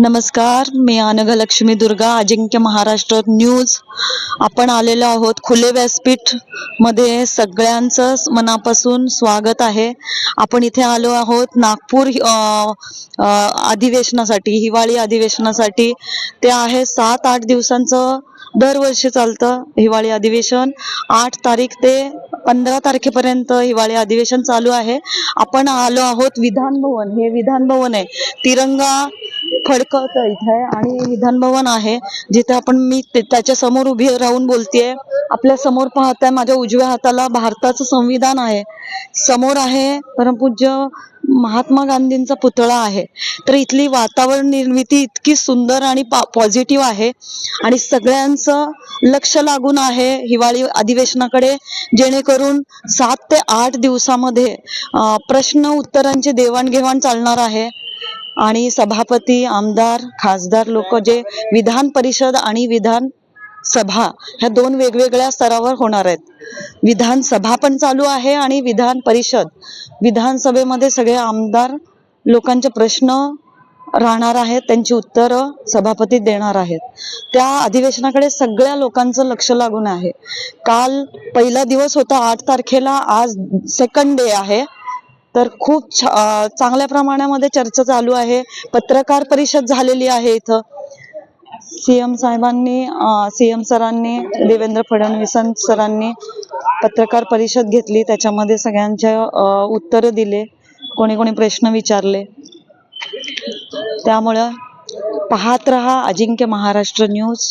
नमस्कार, मी अनघलक्ष्मी दुर्गा, अजिंक्य महाराष्ट्र न्यूज. आपण आलेलो आहोत खुले व्यासपीठ मध्ये. सगळ्यांचं मनापासून स्वागत आहे. आपण इथे आलो आहोत नागपूर अधिवेशनासाठी, हिवाळी अधिवेशनासाठी. ते आहे 7-8 दिवसांचं, दरवर्षी चालतं हिवाळी अधिवेशन. 8 तारीख ते 15 तारखेपर्यंत हिवाळी अधिवेशन चालू आहे. आपण आलो आहोत विधान भवन. हे विधान भवन आहे, तिरंगा फडकवत इथे आणि विधान भवन आहे जिथे मी त्याच्या समोर उभी राहून बोलतेय. आपल्या समोर पाहताय, माझ्या उजव्या हाताला भारताचं संविधान आहे, समोर आहे परमपूज्य महात्मा गांधींचा पुतळा आहे. तर इथली वातावरण निर्मिती इतकी सुंदर आणि पॉझिटिव्ह आहे आणि सगळ्यांचं लक्ष लागून आहे हिवाळी अधिवेशनाकडे, जेणेकरून 7 ते 8 दिवसामध्ये प्रश्न उत्तरांची देवाणघेवाण चालणार आहे. आणि सभापती, आमदार, खासदार लोक जे विधान परिषद आणि विधान सभा ह्या 2 वेगवेगळ्या स्तरावर होणार आहेत. विधानसभा पण चालू आहे आणि विधान परिषद. विधानसभेमध्ये सगळे आमदार लोकांचे प्रश्न राहणार आहेत, त्यांची उत्तरं सभापती देणार आहेत. त्या अधिवेशनाकडे सगळ्या लोकांचं लक्ष लागून आहे. काल पहिला दिवस होता 8 तारखेला, आज सेकंड डे आहे. तर खूप चांगल्या प्रमाणामध्ये चर्चा चालू आहे. पत्रकार परिषद झालेली आहे इथं. सीएम साहेबांनी, सीएम सरांनी, देवेंद्र फडणवीस सरांनी पत्रकार परिषद घेतली. त्याच्यामध्ये सगळ्यांच्या उत्तरं दिले, कोणी कोणी प्रश्न विचारले. त्यामुळं पाहत रहा अजिंक्य महाराष्ट्र न्यूज.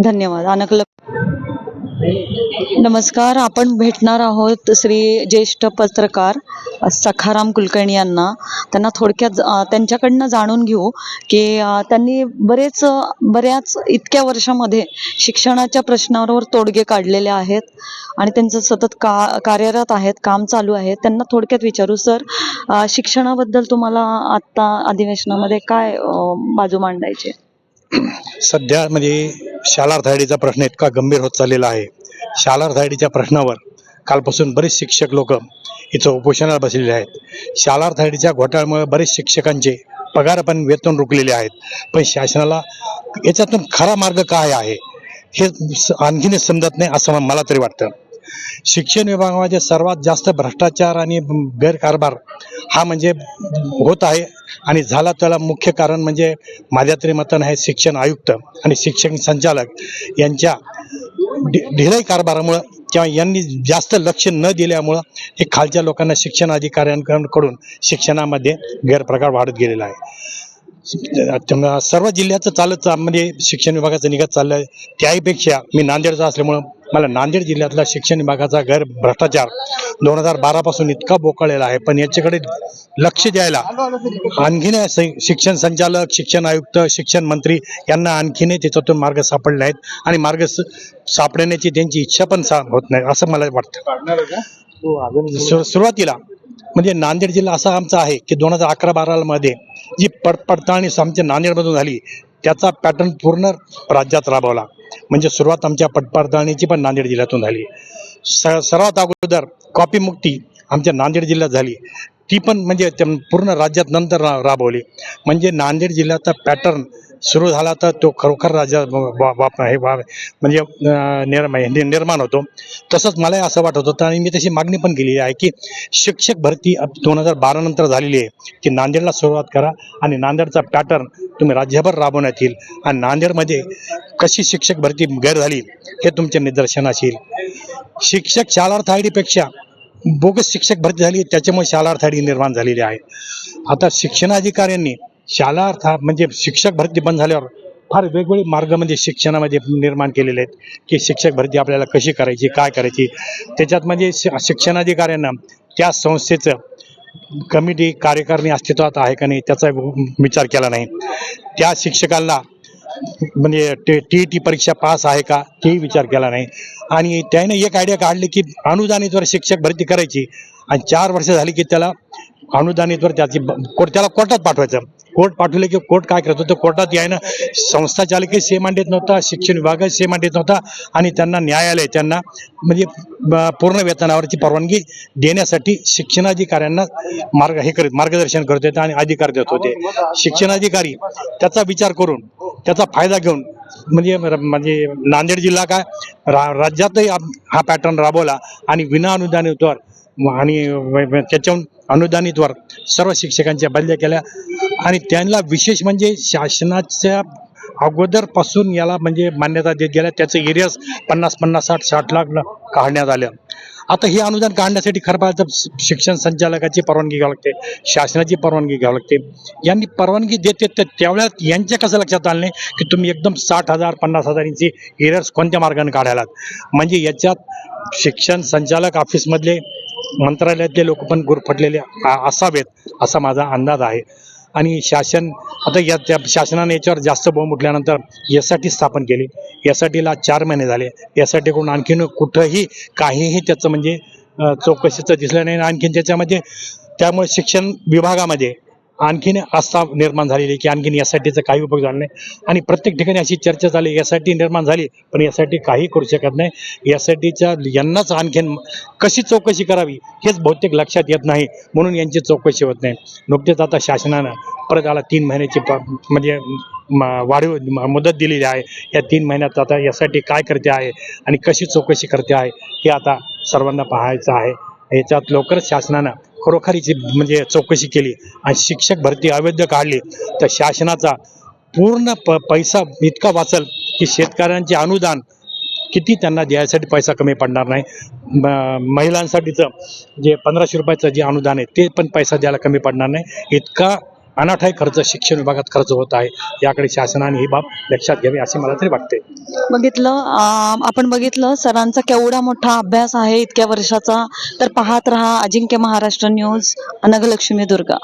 धन्यवाद. नमस्कार, आपण भेटणार आहोत श्री ज्येष्ठ पत्रकार सखाराम कुलकर्णी यांना. त्यांना थोडक्यात त्यांच्याकडनं जाणून घेऊ की त्यांनी बऱ्याच इतक्या वर्षामध्ये शिक्षणाच्या प्रश्नावर तोडगे काढलेले आहेत आणि त्यांचं सतत कार्यरत आहेत, काम चालू आहे. त्यांना थोडक्यात विचारू, सर, शिक्षणाबद्दल तुम्हाला आता अधिवेशनामध्ये काय बाजू मांडायची? सध्या म्हणजे शालार्थ प्रश्न इतका गंभीर होत चाललेला आहे. शालार्थ प्रश्नावर कालपासून बरेच शिक्षक लोक इथं उपोषणाला बसलेले आहेत. शालार्थ घोटाळ्यामुळे बरेच शिक्षकांचे पगार पण वेतन रुकलेले आहेत. पण शासनाला याच्यातून खरा मार्ग काय आहे हे आणखीनच समजत नाही असं मला तरी वाटतं. शिक्षण विभागामध्ये सर्वात जास्त भ्रष्टाचार आणि गैरकारभार हा म्हणजे होत आहे आणि झाला त्याला मुख्य कारण म्हणजे माझ्या तरी मतानं आहे शिक्षण आयुक्त आणि शिक्षण संचालक यांच्या ढिलाई कारभारामुळं किंवा यांनी जास्त लक्ष न दिल्यामुळं हे खालच्या लोकांना शिक्षण अधिकाऱ्यांकडून शिक्षणामध्ये गैरप्रकार वाढत गेलेला आहे. सर्व जिल्ह्याचं चालत म्हणजे शिक्षण विभागाचं निघत चाललं आहे. त्याहीपेक्षा मी नांदेडचा असल्यामुळं मला नांदेड जिल्ह्यातला शिक्षण विभागाचा भ्रष्टाचार 2012 पासून इतका बोकाळलेला आहे. पण याच्याकडे लक्ष द्यायला आणखीन शिक्षण संचालक, शिक्षण आयुक्त, शिक्षण मंत्री यांना आणखीन त्याच्यातून मार्ग सापडले आहेत आणि मार्ग सापडण्याची त्यांची इच्छा पण होत नाही असं मला वाटतं. सुरुवातीला म्हणजे नांदेड जिल्हा असा आमचा आहे की 2011-12 मध्ये जी पडताळणी आमच्या नांदेडमधून झाली त्याचा पॅटर्न पूर्ण राज्यात राबवला. म्हणजे सुरुवात आमच्या पडताळणीची पण नांदेड जिल्ह्यातून झाली. सर्वात अगोदर कॉपी मुक्ती आमच्या नांदेड जिल्ह्यात झाली, ती पण म्हणजे पूर्ण राज्यात नंतर राबवली. म्हणजे नांदेड जिल्ह्याचा पॅटर्न सुरू झाला तर तो खरोखर राज्यात म्हणजे निर्माण होतो. तसंच मलाही असं वाटत होतं आणि मी तशी मागणी पण केली आहे की शिक्षक भरती 2012 नंतर झालेली आहे की नांदेडला सुरुवात करा आणि नांदेडचा पॅटर्न तुम्ही राज्यभर राबवण्यात येईल आणि नांदेडमध्ये कशी शिक्षक भरती गैर झाली हे तुमच्या निदर्शनास येईल. शिक्षक शालार्थ पेक्षा बोगस शिक्षक भरती झाली, त्याच्यामुळे शालार्थ निर्माण झालेली आहे. आता शिक्षणाधिकाऱ्यांनी शालार्थ म्हणजे शिक्षक भरती बंद झाल्यावर फार वेगवेगळे मार्ग म्हणजे शिक्षणामध्ये निर्माण केलेले आहेत की शिक्षक भरती आपल्याला कशी करायची, काय करायची. त्याच्यात म्हणजे शिक्षणाधिकाऱ्यांना त्या संस्थेचं कमिटी कार्यकारिणी अस्तित्वात आहे का नाही त्याचा विचार केला नाही. त्या शिक्षकांना म्हणजे टी परीक्षा पास आहे का तेही विचार केला नाही. आणि त्याने एक आयडिया काढली की अनुदानितवर शिक्षक भरती करायची आणि 4 वर्ष झाली की त्याला अनुदानितवर त्याची त्याला कोर्टात पाठवायचं. कोर्ट पाठवले की कोर्ट काय करत होतं, कोर्टात यायनं संस्था चालकही से मांडत नव्हता, शिक्षण विभागही से मांडत नव्हता आणि त्यांना न्यायालय त्यांना म्हणजे पूर्ण वेतनावरची परवानगी देण्यासाठी शिक्षणाधिकाऱ्यांना मार्गदर्शन करत होते आणि अधिकार देत होते. शिक्षणाधिकारी त्याचा विचार करून त्याचा फायदा घेऊन म्हणजे नांदेड जिल्हा काय राज्यातही हा पॅटर्न राबवला आणि विना अनुदानितवर आणि त्याच्याहून अनुदानितवर सर्व शिक्षकांच्या बदल्या केल्या. आणि त्यांना विशेष म्हणजे शासनाच्या अगोदरपासून याला म्हणजे मान्यता देत गेल्या. त्याचं एरियर्स 50-50, 60 लाख काढण्यात आलं. आता हे अनुदान काढण्यासाठी खरं पाहिलं तर शिक्षण संचालकाची परवानगी घ्यावी लागते, शासनाची परवानगी घ्यावी लागते. यांनी परवानगी देते तर त्यावेळेस यांच्या कसं लक्षात आलं नाही की तुम्ही एकदम 60,000 50,000 इंची एरर्स कोणत्या मार्गाने काढायलात. म्हणजे याच्यात शिक्षण संचालक ऑफिसमधले मंत्रालयातले लोक पण गुरफटलेले असावेत असा माझा अंदाज आहे. आणि शासन आता त्या शासनाने याच्यावर जास्त बोंब उठल्यानंतर यासाठी स्थापन केली. यासाठीला 4 महिने झाले. यासाठी कोण आणखीन कुठंही काहीही त्याचं म्हणजे चौकशीचं दिसलं नाही. आणखीन त्याच्यामध्ये त्यामुळे शिक्षण विभागामध्ये आणखीन आस्था निर्माण झालेली की आणखीन यासाठीचा काही उपयोग झाला नाही. आणि प्रत्येक ठिकाणी अशी चर्चा झाली यासाठी निर्माण झाली पण यासाठी काही करू शकत नाही. यासाठीच्या यांनाच आणखीन कशी चौकशी करावी हेच बहुतेक लक्षात येत नाही म्हणून यांची चौकशी होत नाही. नुकतेच आता शासनानं परत याला 3 महिन्याची म्हणजे वाढीव मुदत दिलेली आहे. या 3 महिन्यात आता यासाठी काय करते आहे आणि कशी चौकशी करते आहे हे आता सर्वांना पाहायचं आहे. याच्यात लवकरच शासनानं खरोखरीची म्हणजे चौकशी केली आणि शिक्षक भरती अवैध काढली तर शासनाचा पूर्ण पैसा इतका वाचल की शेतकऱ्यांचे अनुदान किती त्यांना द्यायसाठी पैसा कमी पडणार नाही. महिलांसाठीचं जे 1500 रुपयाचं जे अनुदान आहे ते पण पैसा द्यायला कमी पडणार नाही. इतका अनाठाई खर्च शिक्षण विभागात खर्च होत आहे. याकडे शासनाने ही बाब लक्षात घ्यावी असे मला तरी वाटते. आपण बघितलं सरांचा केवढा मोठा अभ्यास आहे इतक्या वर्षाचा. तर पाहत रहा अजिंक्य महाराष्ट्र न्यूज, अनगलक्ष्मी दुर्गा.